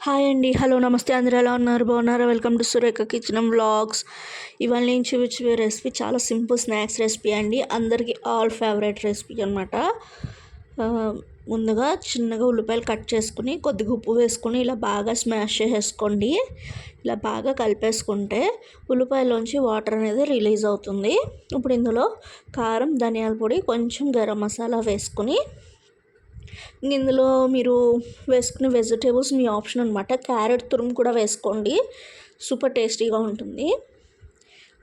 Hi అండి, hello, నమస్తే. అందరూ ఎలా ఉన్నారు? బాగున్నారా? Welcome to Surekha kitchen vlogs. ఇవాళ నేను చూపించే రెసిపీ చాలా సింపుల్ స్నాక్స్ రెసిపీ అండి. అందరికీ ఆల్ ఫేవరెట్ రెసిపీ అనమాట. ముందుగా చిన్నగా ఉల్లిపాయలు కట్ చేసుకుని కొద్దిగా ఉప్పు వేసుకుని ఇలా బాగా స్మాష్ చేసేసుకోండి. ఇలా బాగా కలిపేసుకుంటే ఉల్లిపాయలోంచి వాటర్ అనేది రిలీజ్ అవుతుంది. ఇప్పుడు ఇందులో కారం, ధనియాల పొడి, కొంచెం గరం మసాలా వేసుకుని ఇందులో మీరు వేసుకునే వెజిటేబుల్స్ మీ ఆప్షన్ అనమాట. క్యారెట్ తురుము కూడా వేసుకోండి, సూపర్ టేస్టీగా ఉంటుంది.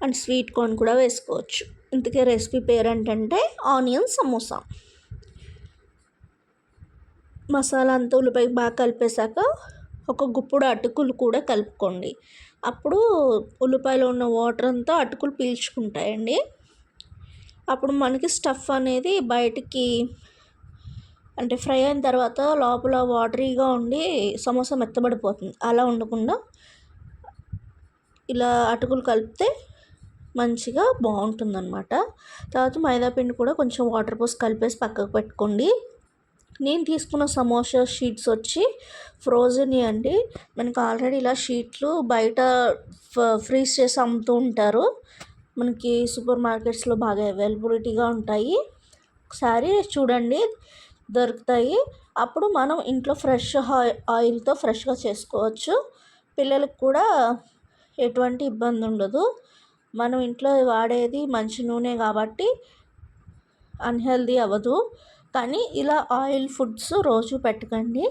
అండ్ స్వీట్ కార్న్ కూడా వేసుకోవచ్చు. ఇంతకీ రెసిపీ పేరు ఏంటంటే ఆనియన్ సమోసా. మసాలా అంతా ఉల్లిపాయ బాగా కలిపేశాక ఒక గుప్పుడు అటుకులు కూడా కలుపుకోండి. అప్పుడు ఉల్లిపాయలో ఉన్న వాటర్ అంతా అటుకులు పీల్చుకుంటాయండి. అప్పుడు మనకి స్టఫ్ అనేది బయటికి అంటే ఫ్రై అయిన తర్వాత లోపల వాటరీగా ఉండి సమోసా మెత్తబడిపోతుంది. అలా ఉండకుండా ఇలా అటుకులు కలిపితే మంచిగా బాగుంటుందన్నమాట. తర్వాత మైదాపిండి కూడా కొంచెం వాటర్ పోసి కలిపేసి పక్కకు పెట్టుకోండి. నేను తీసుకున్న సమోసా షీట్స్ వచ్చి ఫ్రోజన్ అండి. మనకి ఆల్రెడీ ఇలా షీట్లు బయట ఫ్రీజ్ చేసి అమ్ముతూ ఉంటారు. మనకి సూపర్ మార్కెట్స్లో బాగా అవైలబిలిటీగా ఉంటాయి. ఒకసారి చూడండి, దొరుకుతాయి. అప్పుడు మనం ఇంట్లో ఫ్రెష్ ఆయిల్తో ఫ్రెష్గా చేసుకోవచ్చు. పిల్లలకు కూడా ఎటువంటి ఇబ్బంది ఉండదు. మనం ఇంట్లో వాడేది మంచి నూనె కాబట్టి అన్హెల్దీ అవ్వదు. కానీ ఇలా ఆయిల్ ఫుడ్స్ రోజు పెట్టకండి.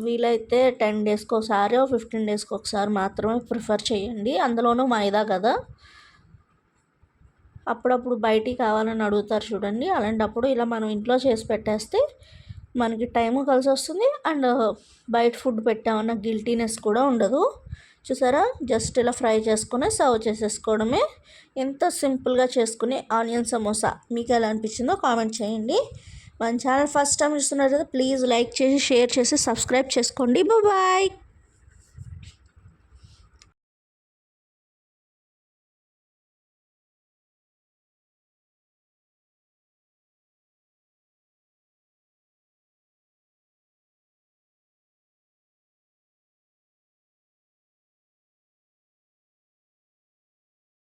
వీలైతే 10 డేస్కి ఒకసారి 15 డేస్కి ఒకసారి మాత్రమే ప్రిఫర్ చేయండి. అందులోనూ మైదా కదా, అప్పుడప్పుడు బయటికి కావాలని అడుగుతారు చూడండి. అలాంటప్పుడు ఇలా మనం ఇంట్లో చేసి పెట్టేస్తే మనకి టైము కలిసి వస్తుంది. అండ్ బయట ఫుడ్ పెట్టామన్న గిల్టీనెస్ కూడా ఉండదు. చూసారా, జస్ట్ ఇలా ఫ్రై చేసుకుని సర్వ్ చేసేసుకోవడమే. ఎంత సింపుల్గా చేసుకుని ఆనియన్ సమోసా మీకు ఎలా అనిపించిందో కామెంట్ చేయండి. మన ఛానల్ ఫస్ట్ టైం చూస్తున్నట్లయితే ప్లీజ్ లైక్ చేసి, షేర్ చేసి, సబ్స్క్రైబ్ చేసుకోండి. బాయ్.